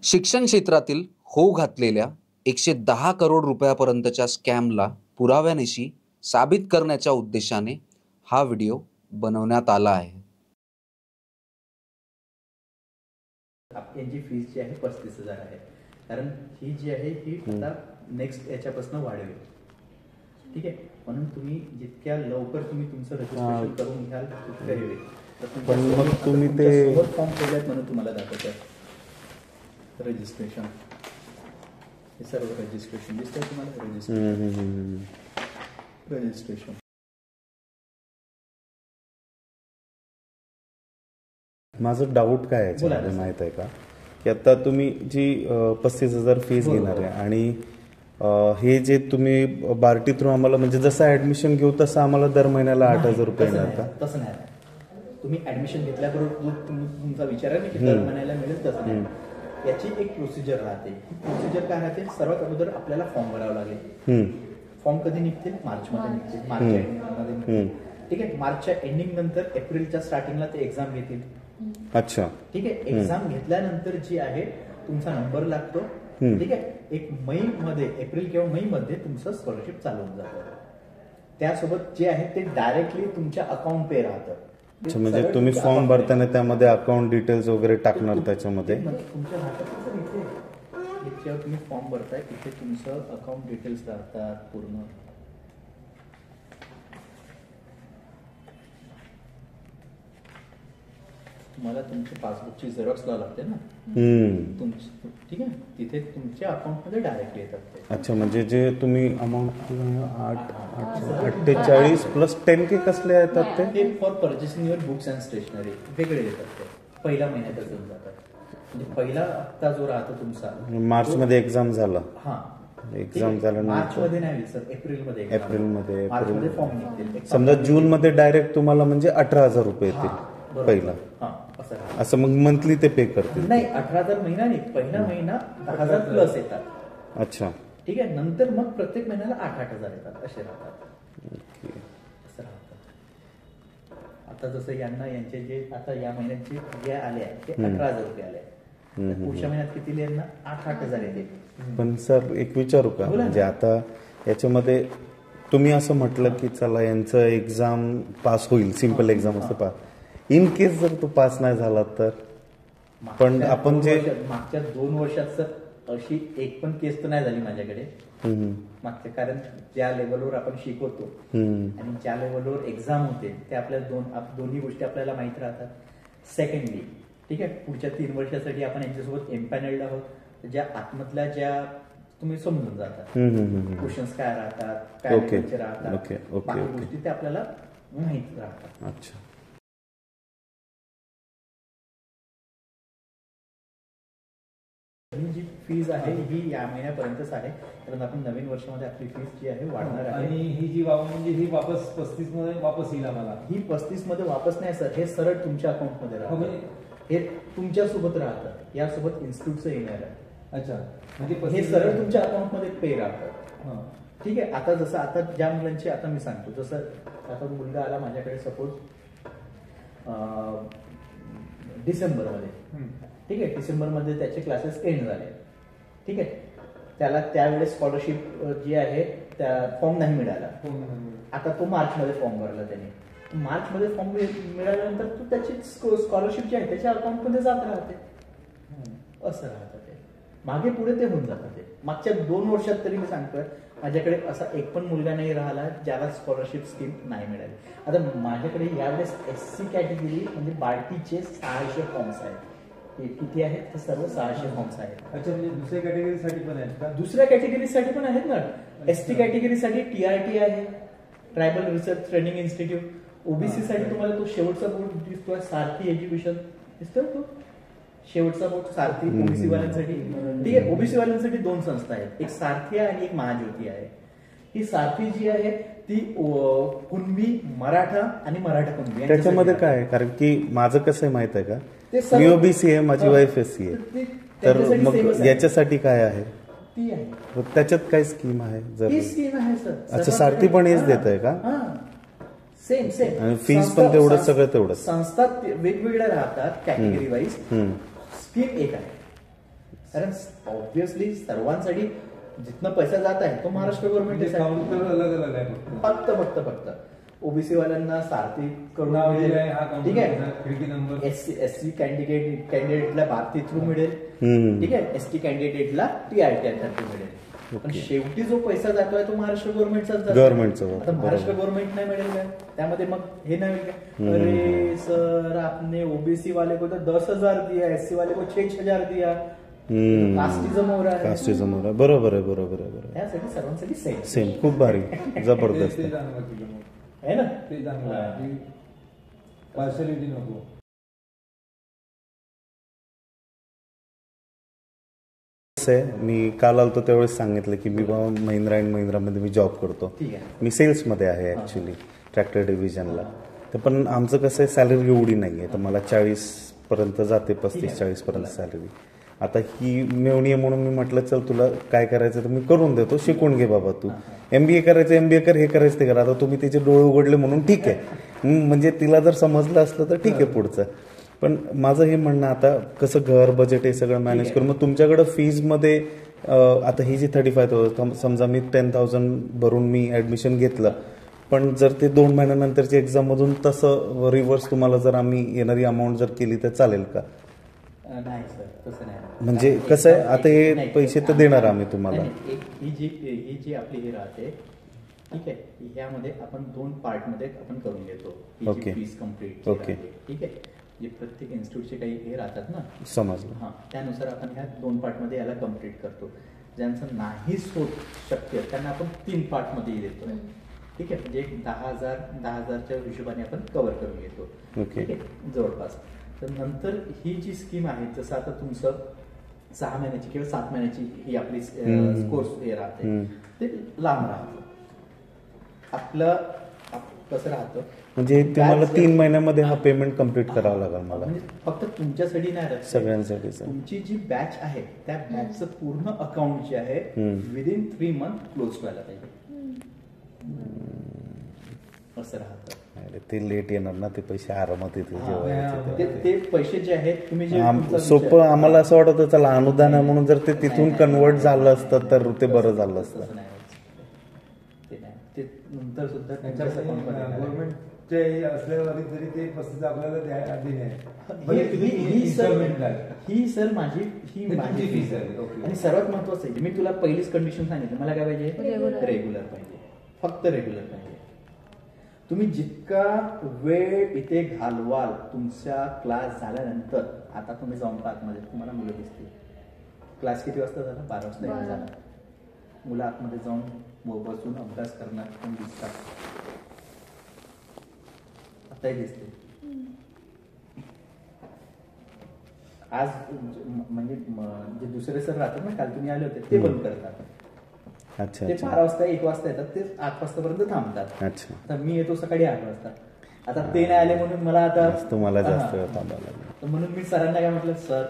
शिक्षण क्षेत्रातील होऊ घातलेल्या 110 करोड रुपयापर्यंतच्या स्कॅमला पुराव्यानिशी साबित करण्याच्या उद्देशाने हा व्हिडिओ बनवण्यात आला आहे. यांची फीस जी आहे 35,000 आहे. कारण ही जी आहे ही आता नेक्स्ट याच्यापासून वाढेल. ठीक आहे, म्हणून तुम्ही जितक्या लवकर तुम्ही तुमचं रजिस्ट्रेशन करून घ्याल तितकं हे होईल. पण मग तुम्ही ते फॉर्म केलेत म्हणून तुम्हाला दाखवतात रजिस्ट्रेशन. हे सर्व रजिस्ट्रेशन दिसतंय तुम्हाला. रजिस्ट्रेशन माझं डाऊट काय याच्यामध्ये माहित आहे का, की आता तुम्ही जी 35,000 फीस घेणार आहे आणि हे जे तुम्ही बार्टी थ्रू आम्हाला म्हणजे जसं ऍडमिशन घेऊ तसं आम्हाला दर महिन्याला 8,000 रुपये येणार का? तसं नाही. तुम्ही ऍडमिशन घेतल्याबरोबर तुमचा विचार आहे की दर महिन्याला मिळेल तसं नाही. याची एक प्रोसिजर राहते. प्रोसिजर काय राहते, सर्वात अगोदर आपल्याला फॉर्म भरावा लागेल. फॉर्म कधी निघतील? मार्चमध्ये निघतील. मार्चच्या एंडिंगमध्ये निघतील. ठीक आहे, मार्चच्या एंडिंग नंतर एप्रिलच्या स्टार्टिंगला ते एक्झाम घेतील. अच्छा, ठीक आहे. एक्झाम घेतल्यानंतर जी आहे तुमचा नंबर लागतो. ठीक आहे, एक मई मध्ये, एप्रिल किंवा मई मध्ये तुमचं स्कॉलरशिप चालू होऊन जातं. त्यासोबत जे आहे ते डायरेक्टली तुमच्या अकाउंट पे राहतं. अच्छा, म्हणजे तुम्ही फॉर्म भरताना त्यामध्ये अकाउंट डिटेल्स वगैरे टाकणार त्याच्यामध्ये? तुमच्या हातात इथे तुम्ही फॉर्म भरताय तिथे तुमचं अकाउंट डिटेल्स राहतात पूर्ण. तुम्हाला तुमच्या पासबुकची झेरॉक्स लावा लागते ना. ठीक आहे, तिथे तुमच्या अकाउंट मध्ये डायरेक्ट येतात ते. अच्छा, म्हणजे जे तुम्ही अमाऊंट 48 प्लस 10K कसले येतात ते for purchasing your books and stationery वेगळे येतात. ते पहिल्या महिन्यातच येऊन जातात. म्हणजे पहिला हप्ता जो राहतो तुमचा मार्च मध्ये एक्झाम झाला. हा, एक्झाम झालं मार्च मध्ये नाही सर, एप्रिलमध्ये. एप्रिलमध्ये फॉर्म निघतील. समजा जून मध्ये डायरेक्ट तुम्हाला म्हणजे 18,000 रुपये येतील पहिला. असं मग मंथली ते पे करतील? नाही, 18,000 महिना नाही, पहिला महिना 10,000 प्लस येतात. अच्छा, ठीक आहे. नंतर मग प्रत्येक महिन्याला 8,000 येतात. असे राहतात. असं राहतात. आता जसं यांना यांचे जे आता या महिन्याचे जे आले आहे ते 18,000 रुपये आले. पुढच्या महिन्यात किती यांना 8,000 येते. पण सर एक विचारू का, म्हणजे आता याच्यामध्ये तुम्ही असं म्हटलं की चला यांचं एक्झाम पास होईल, सिम्पल एक्झाम असं पास, इन केस जर तो पास नाही झाला तर? पण आपण जे मागच्या 2 वर्षात अशी एक पण केस तर नाही झाली माझ्याकडे मागच्या. कारण ज्या लेवलवर आपण शिकवतो आणि ज्या लेवलवर एक्झाम होते ते आपल्याला दोन्ही गोष्टी आपल्याला माहित राहतात. सेकंडली, ठीक आहे, पुढच्या 3 वर्षासाठी आपण यांच्यासोबत एम्पॅनल्ड आहोत. ज्या आतमधल्या ज्या तुम्ही समजून जातात क्वेश्चन्स काय राहतात, काय राहतात, बाकी गोष्टी ते आपल्याला माहित राहतात. अच्छा, ही जी फीज आहे ही या महिन्यापर्यंतच आहे. कारण आपण नवीन वर्षामध्ये आपली फीस जी आहे वाढणार आहे. आणि ही जी म्हणजे ही वापस 35 मध्ये वापस येईल आम्हाला? ही 35 मध्ये वापस नाही सर, हे सरळ तुमच्या अकाउंट मध्ये राहतं. हे तुमच्या सोबत राहतं, यासोबत इन्स्टिट्यूटचं येणार आहे. अच्छा, म्हणजे हे सरळ तुमच्या अकाउंट मध्ये पे राहतं. ठीक आहे. आता जसं आता ज्या मुलांची आता मी सांगतो, जसं आता मुलगा आला माझ्याकडे सपोज डिसेंबरमध्ये. ठीक आहे, डिसेंबरमध्ये त्याचे क्लासेस एंड झाले. ठीक आहे, त्याला त्यावेळेस स्कॉलरशिप जी आहे त्या फॉर्म नाही मिळाला. आता तो मार्चमध्ये फॉर्म भरला त्याने. मार्चमध्ये फॉर्म मिळाल्यानंतर तो त्याची स्कॉलरशिप जी आहे त्याच्या अकाउंटमध्ये जात राहते. असं राहतं ते, मागे पुढे ते होऊन जातं. ते मागच्या 2 वर्षात तरी मी सांगतोय माझ्याकडे असा एक पण मुलगा नाही राहिला ज्याला स्कॉलरशिप स्कीम नाही मिळाली. आता माझ्याकडे यावेळेस SC कॅटेगरी म्हणजे बार्टीचे 600 फॉर्म्स आहेत. किती आहेत? ते सर्व 600 फॉर्म्स आहेत. अच्छा, म्हणजे दुसऱ्या कॅटेगरीसाठी पण आहेत का? दुसऱ्या कॅटेगरीसाठी पण आहेत ना. ST कॅटेगरीसाठी TRT आहे, tribal research training institute. OBC साठी तुम्हाला तो शेवटचा बोर्ड दिसतोय, सारथी एज्युकेशन दिसतोय तो शेवटचा बोर्ड, सारथी. OBC वाल्यांसाठी. ठीक आहे, OBC वाल्यांसाठी 2 संस्था आहेत, एक सारथी आहे आणि एक महाज्योती आहे. ही सारथी जी आहे ती कुणबी, मराठा आणि मराठा कुणबी. त्याच्यामध्ये काय, कारण की माझं कसं आहे माहित आहे का, मी OBC आहे, माझी वाईफ SC आहे, तर मग याच्यासाठी काय आहे? ती आहे त्याच्यात काय स्कीम आहे? जर स्कीम आहे सर. अच्छा, सारथी पण हेच देत आहे का? Same same. आणि फीस पण तेवढंच, सगळं तेवढंच. संस्था वेगवेगळ्या राहतात कॅटेगरी वाईज. स्कीम एक आहे. कारण ऑब्व्हियसली सर्वांसाठी जिथनं पैसा जात आहे तो महाराष्ट्र म्हणजे गव्हर्नमेंट काउंटर अलग अलग आहे फक्त ओबीसी वाल्यांना सारथी करून नाव मिळेल. दिलंय, हा ठीक काउंटर आहे. खिडकी नंबर. एससी कॅन्डिडेटला भारती थ्रू मिळेल. ठीक आहे. एसटी कॅन्डिडेटला TRT थ्रू मिळेल. पण शेवटी जो पैसा जातोय तो महाराष्ट्र गव्हर्नमेंटचाच जातो. गव्हर्नमेंटचा. आता महाराष्ट्र गव्हर्नमेंट नाही मिळेल काय त्यामध्ये मग हे नाही का अरे सर आपने ओबीसी वाले को तो 10,000 दिया, एससी वाले को 6,000 दिया. कास्टिझम हो रहा है. कास्टिझम हो रहा है. बरोबर आहे. त्यासाठी सर्वांसाठी सेम सेम खूप भारी जबरदस्त. ते चांगलं केलं मग. आहे ना. ते चांगलं आहे की पार्शलिटी नको. कसं आहे, मी काल आलतो त्यावेळेस सांगितलं की मी बाबा महिंद्रा अँड महिंद्रामध्ये मी जॉब करतो. ठीक आहे. मी सेल्समध्ये आहे ॲक्च्युली ट्रॅक्टर डिव्हिजनला. तर पण आमचं कसं आहे सॅलरी एवढी नाही आहे तर मला 40पर्यंत जाते, 35-40 पर्यंत सॅलरी. आता ही मेवणी आहे म्हणून मी म्हटलं चल तुला काय करायचं तर मी करून देतो, शिकून घे बाबा तू. MBA करायचं MBA कर, हे करायचं ते कर. आता तुम्ही तिचे डोळे उघडले म्हणून ठीक आहे, म्हणजे तिला जर समजलं असलं तर ठीक आहे पुढचं. पण माझं हे म्हणणं आता कसं घर बजेट हे सगळं मॅनेज करून मग तुमच्याकडं फीजमध्ये आता ही जी 35,000 समजा मी 10,000 भरून मी ॲडमिशन घेतलं, पण जर ते 2 महिन्यानंतरची एक्झाममधून तसं रिव्हर्स तुम्हाला जर आम्ही येणारी अमाऊंट जर केली तर चालेल का? नाही सर तसं नाही. म्हणजे कसं आहे आता हे पैसे तर देणार आम्ही तुम्हाला. ही जी आपली हे राहते ठीक आहे ह्यामध्ये आपण 2 पार्टमध्ये आपण करून घेतो. Okay. Fees complete. Okay. ठीक आहे. जे प्रत्येक इन्स्टिट्यूटचे काही हे राहतात ना समजलं. हां त्यानुसार आपण ह्या 2 पार्टमध्ये याला कम्प्लीट करतो. ज्यांचं नाहीच होत शक्य त्यांना आपण 3 पार्टमध्ये देतो. ठीक आहे. म्हणजे 10,000च्या हिशोबाने आपण कव्हर करून घेतो. Okay. ठीक आहे जवळपास. तर नंतर ही जी स्कीम आहे जसं आता तुमचं 6 महिन्याची किंवा 7 महिन्याची ही आपली कोर्स हे राहते ते लांब राहतं. आपलं कसं राहतं म्हणजे तुम्हाला 3 महिन्यामध्ये हा पेमेंट कम्प्लीट करावा लागेल मला. म्हणजे फक्त तुमच्यासाठी नाही राहत सगळ्यांसाठी. तुमची जी बॅच आहे त्या बॅचचं पूर्ण अकाउंट जे आहे विदिन 3 मंथ क्लोज व्हायला पाहिजे. असं राहतं. ते लेट येणार ना ते पैसे आरामात येतील जेव्हा ते पैसे जे आहेत तुम्ही जे सोपं आम्हाला असं वाटतं चला अनुदान आहे म्हणून जर ते तिथून कन्वर्ट झालं असतं तर ते बरं झालं असतं. ते नाही ते नंतर सुद्धा गव्हर्नमेंटचे असल्यावर जरी ते 35 आपल्याला ही सर माझी फीस आहे. आणि सर्वात महत्वाचं आहे मी तुला पहिलीच कंडिशन सांगितलं मला काय पाहिजे रेग्युलर पाहिजे. फक्त रेग्युलर पाहिजे. तुम्ही जितका वेळ इथे घालवाल तुमचा क्लास झाल्यानंतर आता तुम्ही जाऊन आतमध्ये तुम्हाला मुलं दिसतील. क्लास किती वाजता झाला 12 वाजता झाला. मुलं आतमध्ये जाऊन बसून अभ्यास करणार पण दिसतात. आताही दिसते. आज म्हणजे जे दुसरे सर राहतात ना काल तुम्ही आले होते ते बंद करतात. अच्छा ते 12 वाजता 1 वाजता येतात ते 8 वाजतापर्यंत थांबतात. अच्छा. तर मी येतो सकाळी 8 वाजता. आता ते नाही आले म्हणून मला आता तुम्हाला जास्त वेळ थांबायला लागेल. म्हणून मी सरांना काय म्हटलं सर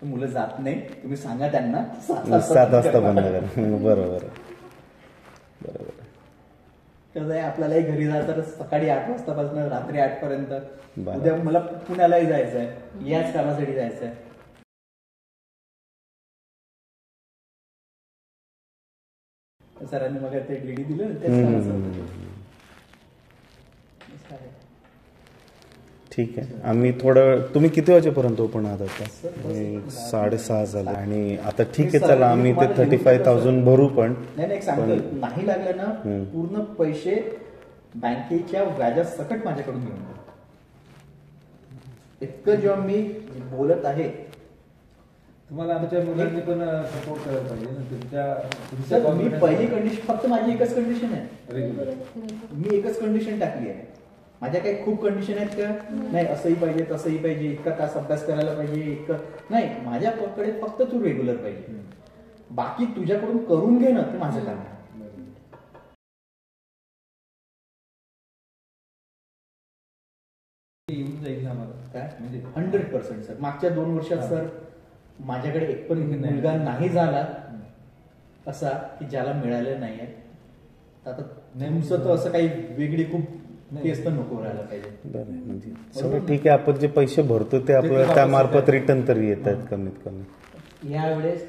मुलं जात नाही तुम्ही सांगा त्यांना 7 वाजता बंद करा. बरोबर कसं आहे आपल्यालाही घरी जातात सकाळी 8 वाजतापासून रात्री 8 पर्यंत. उद्या मला पुण्यालाही जायचं आहे याच कामासाठी जायचं आहे. सरांनी मग ते डीडी दिलं ठीक आहे. आम्ही थोडं तुम्ही किती वाजेपर्यंत ओपन आहात आता? 6:30 झाले आणि आता ठीक आहे चला आम्ही ते 35,000 भरू. पण नाही सांगतो नाही लागलं ना पूर्ण पैसे बँकेच्या व्याजात सकट माझ्याकडून घेऊन जा. इतकं जेव्हा मी बोलत आहे तुम्हाला आमच्या मुलांनी पण सपोर्ट करायला पाहिजे ना. तुमच्या मी पहिली कंडिशन फक्त माझी एकच कंडिशन आहे. रेग्युलर मी एकच कंडिशन टाकली आहे. माझ्या काही खूप कंडिशन आहेत का नाही असंही पाहिजे तसंही पाहिजे इतका तास अभ्यास करायला पाहिजे इतकं नाही. माझ्याकडे फक्त तू रेग्युलर पाहिजे. बाकी तुझ्याकडून करून घे ना ते माझं काम आहे. येऊन जाईल ना आम्हाला काय म्हणजे 100% सर. मागच्या 2 वर्षात सर माझ्याकडे एक पण मुलगा नाही झाला असा की ज्याला मिळालं नाही आहे. आता तुमचं तर असं काही वेगळी खूप केस तर नको राहायला पाहिजे. बरं म्हणजे सगळं ठीक आहे. आपण जे पैसे भरतो ते आपल्याला त्यामार्फत रिटर्न तरी येत आहेत कमीत कमी. यावेळेस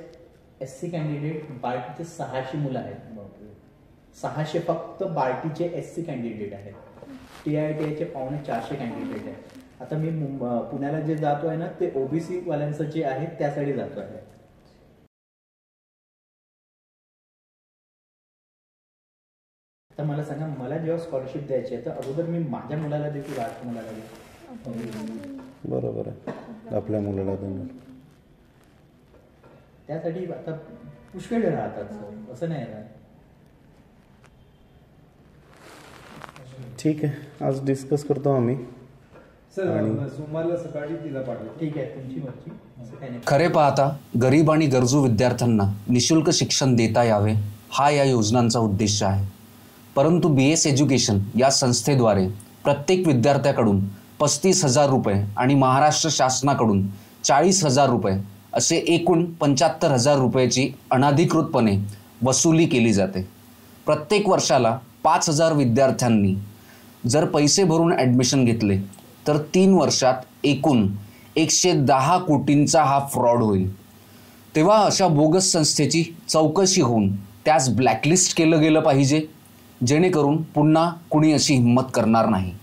SC कॅन्डिडेट बार्टीचे 600 मुलं आहेत. 600 फक्त बार्टीचे SC कॅन्डिडेट आहेत. TITIचे 450 कॅन्डिडेट आहेत. आता मी पुण्याला जे जातो आहे ना ते OBC वाल्यांचं जे आहे त्यासाठी जातो आहे. तर मला सांगा, मला जेव्हा स्कॉलरशिप द्यायची आहे तर अगोदर मी माझ्या मुलाला देऊ की बाळाच्या मुलाला देऊ? बरोबर आहे, आपल्या मुलाला देणार. त्यासाठी आता पुष्कळ राहतात, असं नाही ना. ठीक आहे, आज डिस्कस करतो आम्ही. सर सोमवारला सकाळी तिला पाठवतो. ठीक आहे, तुमची मर्जी. असं काही नाही. खरे पाहता गरीब आणि गरजू विद्यार्थ्यांना निशुल्क शिक्षण देता यावे हा या योजनांचा उद्देश आहे. परंतु BS एज्युकेशन या संस्थेद्वारे प्रत्येक विद्यार्थ्याकडून 35,000 रुपये आणि महाराष्ट्र शासनाकडून 40,000 रुपये असे एकूण 75,000 रुपयाची अनधिकृतपणे वसुली केली जाते. प्रत्येक वर्षाला 5,000 विद्यार्थ्यांनी जर पैसे भरून ॲडमिशन घेतले तर 3 वर्षात एकूण 110 कोटींचा हा फ्रॉड होईल. तेव्हा अशा बोगस संस्थेची चौकशी होऊन त्यास ब्लॅकलिस्ट केलं गेलं पाहिजे, जेणेकरून पुन्हा कुणी अशी हिंमत करणार नाही.